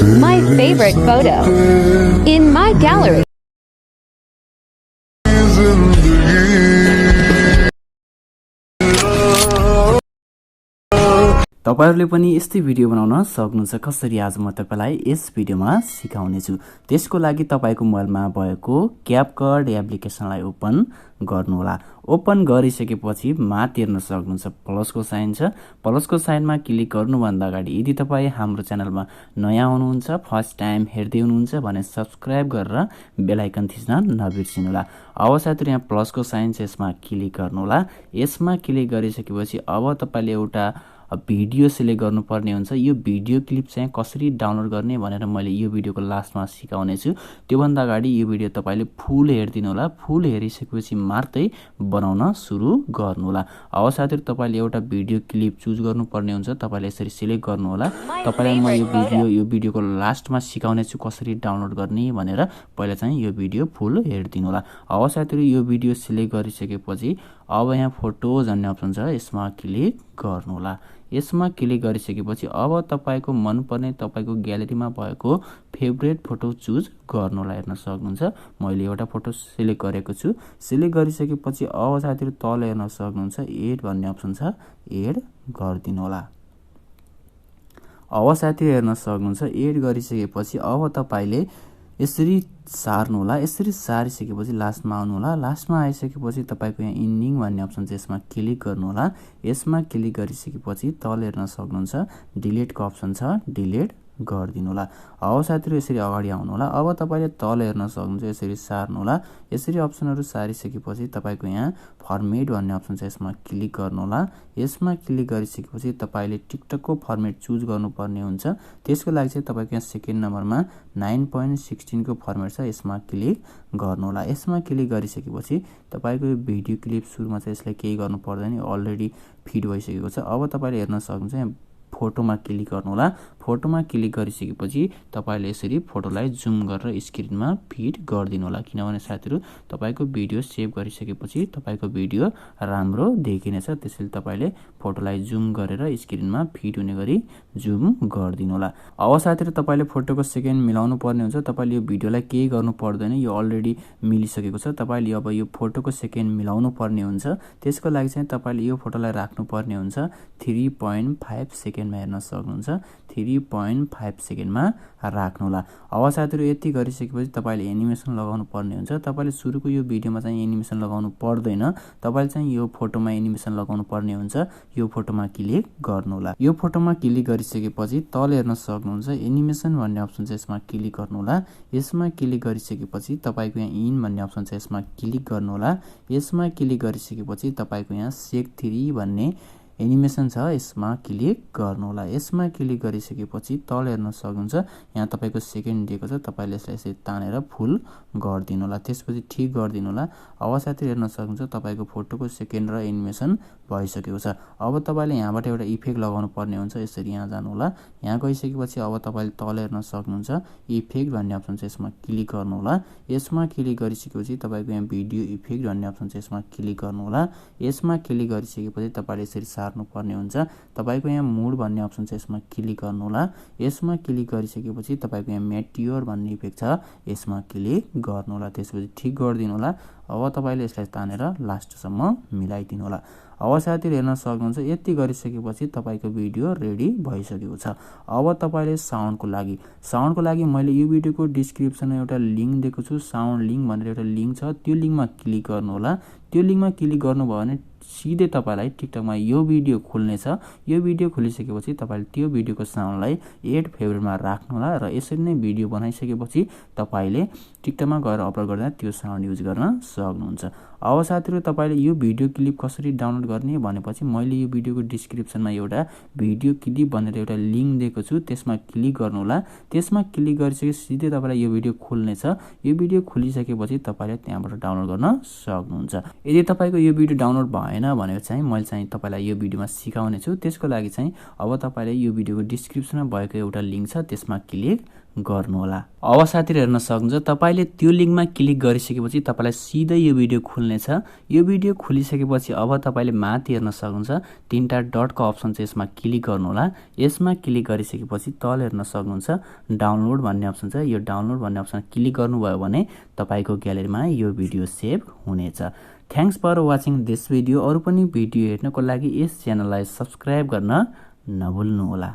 My favorite photo in my gallery. तपाईहरुले पनि यस्तै भिडियो बनाउन सक्नुहुन्छ। कसरी आज म तपाईलाई यस भिडियोमा सिकाउने छु। त्यसको लागि तपाईको मोबाइलमा भएको क्यापकट एप्लिकेसनलाई ओपन गर्नुहोला। ओपन गरिसकेपछि माथि हेर्न सक्नुहुन्छ प्लसको साइन छ। प्लसको साइनमा क्लिक गर्नुभन्दा अगाडि यदि तपाई हाम्रो च्यानलमा नयाँ हुनुहुन्छ, फर्स्ट टाइम हेर्दै हुनुहुन्छ भने सब्स्क्राइब गरेर बेल आइकन थिच्न नबिर्सिनुहोला। अब साथीहरु यहाँ प्लसको साइन छ, यसमा क्लिक गर्नुहोला। यसमा क्लिक गरिसकेपछि अब तपाईले एउटा भिडियो सिलेक्ट गर्नुपर्ने हुन्छ। यो भिडियो क्लिप चाहिँ कसरी डाउनलोड गर्ने भनेर मैले यो भिडियोको लास्टमा सिकाउने छु। त्यो भन्दा अगाडि यो भिडियो तपाईले फुल हेर्दिनु होला। फुल हेरिसकेपछि मात्रै बनाउन सुरु गर्नु होला। अब साथीहरु तपाईले एउटा भिडियो क्लिप चुज गर्नुपर्ने हुन्छ। तपाईले यसरी सिलेक्ट गर्नु होला। तपाईलाई म यो भिडियोको लास्टमा सिकाउने छु कसरी डाउनलोड गर्ने भनेर। पहिला चाहिँ यो भिडियो फुल हेर्दिनु होला। अब साथीहरु यो भिडियो सिलेक्ट गरिसकेपछि अब यहाँ फोटोज भन्ने अप्सन छ, यसमा क्लिक गर्नु होला। यसमा क्लिक गरिसकेपछि अब तपाईको मनपर्ने तपाईको ग्यालेरीमा भएको फेभरेट फोटो चुज गर्नुलाई हेर्न सक्नुहुन्छ। मैले एउटा फोटो सिलेक्ट गरेको छु। सिलेक्ट गरिसकेपछि अब साथीहरु तल हेर्न सक्नुहुन्छ एड भन्ने अप्सन छ, एड गर्दिनु होला। अब साथीहरु हेर्न सक्नुहुन्छ एड गरिसकेपछि अब तपाईले यसरी सार्नु होला। यसरी सारिसकेपछि लास्टमा आउनु होला। लास्टमा आइसकेपछि तपाईको यहाँ इन्डिङ भन्ने अप्सन छ, यसमा क्लिक गर्नु होला। यसमा क्लिक गरिसकेपछि तल हेर्न सक्नुहुन्छ डिलिटको अप्सन छ, डिलिट गर्दिनु होला। अब साथीहरु यसरी अगाडि आउनु होला। अब तपाईले तल हेर्न सक्नुहुन्छ यसरी सार्नु होला। यसरी अप्सनहरु सारिसकेपछि तपाईको यहाँ फर्मेट भन्ने अप्सन छ, यसमा क्लिक गर्नु होला। यसमा क्लिक गरिसकेपछि तपाईले टिकटकको फर्मेट चुज गर्नुपर्ने हुन्छ। त्यसको लागि चाहिँ तपाईको यहाँ सेकेन्ड नम्बरमा 9.16 को फर्मेट छ, यसमा क्लिक गर्नु होला। यसमा क्लिक गरिसकेपछि तपाईको यो भिडियो क्लिप सुरुमा चाहिँ यसलाई केही गर्नु पर्दैन, अलरेडी फिट भइसकेको छ। अब तपाईले हेर्न सक्नुहुन्छ यहाँ फोटोमा क्लिक गर्नु होला। फोटोमा क्लिक गरिसकेपछि तपाईले यसरी फोटोलाई जुम गरेर स्क्रिनमा फिट गर्दिनु होला। किनभने साथीहरु तपाईको भिडियो सेभ गरिसकेपछि तपाईको भिडियो राम्रो देखिनेछ। त्यसैले तपाईले फोटोलाई जुम गरेर स्क्रिनमा फिट हुने गरी जुम गर्दिनु होला। अब साथीहरु तपाईले फोटोको सेकेन्ड मिलाउनु पर्ने हुन्छ। तपाईले यो भिडियोलाई केही गर्नु पर्दैन, यो अलरेडी मिलिसकेको छ। तपाईले अब यो फोटोको सेकेन्ड मिलाउनु पर्ने हुन्छ। त्यसको लागि चाहिँ तपाईले यो फोटोलाई राख्नु पर्ने हुन्छ 3.5 सेकेन्डमा हेर्न सक्नुहुन्छ। 3.5 सेकेन्डमा राख्नु होला। अब साथीहरु यति गरिसकेपछि तपाईले एनिमेसन लगाउनु पर्ने हुन्छ। तपाईले सुरुको यो भिडियोमा चाहिँ एनिमेसन लगाउनु पर्दैन। तपाईले चाहिँ यो फोटोमा एनिमेसन लगाउनु पर्ने हुन्छ। यो फोटोमा क्लिक गर्नु होला। यो फोटोमा क्लिक गरिसकेपछि तल हेर्न सक्नुहुन्छ एनिमेसन भन्ने अप्सन छ, यसमा क्लिक गर्नु होला। यसमा क्लिक गरिसकेपछि तपाईको यहाँ इन भन्ने अप्सन छ, यसमा क्लिक गर्नु होला। यसमा क्लिक गरिसकेपछि तपाईको यहाँ सेक 3 भन्ने एनिमेसन छ, यसमा क्लिक गर्नु होला। यसमा क्लिक गरिसकेपछि तल हेर्न सक्नुहुन्छ यहाँ तपाईको सेकेन्ड दिएको छ। तपाईले यसलाई यसरी तानेर फुल गर्दिनु होला। त्यसपछि ठीक गर्दिनु होला। अब साथीहरु हेर्न सक्नुहुन्छ तपाईको फोटोको सेकेन्ड र एनिमेसन भइसकेको छ। अब तपाईले यहाँबाट एउटा इफेक्ट लगाउनु पर्ने हुन्छ। यसरी यहाँ जानु होला। यहाँ गइसकेपछि अब तपाईले तल हेर्न सक्नुहुन्छ इफेक्ट भन्ने अप्सन छ, यसमा क्लिक गर्नु होला। यसमा क्लिक गरिसकेपछि तपाईको यहाँ भिडियो इफेक्ट भन्ने अप्सन छ, यसमा क्लिक गर्नु होला। यसमा क्लिक गरिसकेपछि तपाईले यसरी सार्नु पर्ने हुन्छ। तपाईको यहाँ मुड भन्ने अप्सन छ, यसमा क्लिक गर्नु होला। यसमा क्लिक गरिसकेपछि तपाईको यहाँ मेटियोर भन्ने इफेक्ट छ, यसमा क्लिक गर्नु होला। त्यसपछि ठीक गर्दिनु होला। अब तपाईले यसलाई तानेर लास्टसम्म मिलाइदिनु होला। अब साथीहरु हेर्न सक्नुहुन्छ यति गरिसकेपछि तपाईको भिडियो रेडी भइसकेको छ। अब तपाईले साउन्डको लागि मैले यो भिडियोको डिस्क्रिप्सनमा एउटा लिंक दिएको छु, साउन्ड लिंक भनेर एउटा लिंक छ। त्यो लिंकमा क्लिक गर्नु होला। त्यो लिंकमा क्लिक गर्नुभयो भने सिधै तपाईलाई टिकटकमा यो भिडियो खुल्नेछ। यो भिडियो खुलिसकेपछि तपाईले त्यो भिडियोको साउन्डलाई एड फेभरेटमा राख्नु होला र यसरी नै भिडियो बनाइसकेपछि तपाईले टिकटकमा गएर अपलोड गर्दा त्यो साउन्ड युज गर्न सक्नुहुन्छ। अब साथीहरु तपाईले यो भिडियो क्लिप कसरी डाउनलोड गर्ने भनेपछि मैले यो भिडियोको डिस्क्रिप्सनमा एउटा भिडियो क्लिप भनेर एउटा लिंक दिएको छु, त्यसमा क्लिक गर्नु होला। त्यसमा क्लिक गरिसकेपछि सिधै तपाईलाई यो भिडियो खुल्नेछ। यो भिडियो खुलिसकेपछि तपाईले त्यहाँबाट डाउनलोड गर्न सक्नुहुन्छ। यदि तपाईको यो भिडियो डाउनलोड भएन भने चाहिँ मैले चाहिँ तपाईलाई यो भिडियोमा सिकाउने छु। त्यसको लागि चाहिँ अब तपाईले यो भिडियोको डिस्क्रिप्सनमा भएको एउटा लिंक छ, त्यसमा क्लिक गर्नुहोला। अब साथीहरु हेर्न सक्नुहुन्छ तपाईले त्यो लिंकमा क्लिक गरिसकेपछि तपाईलाई सिधै यो भिडियो खुल्नेछ। यो भिडियो खुलिसकेपछि अब तपाईले माथि हेर्न सक्नुहुन्छ तीनटा डटको अप्सन छ, यसमा क्लिक गर्नुहोला। यसमा क्लिक गरिसकेपछि तल हेर्न सक्नुहुन्छ डाउनलोड भन्ने अप्सन छ। यो डाउनलोड भन्ने अप्सन क्लिक गर्नुभयो भने तपाईको ग्यालेरीमा यो भिडियो सेभ हुनेछ। Thanks for watching this video. अरु पनि भिडियो हेर्नको लागि यस च्यानललाई सब्स्क्राइब गर्न नभुल्नुहोला।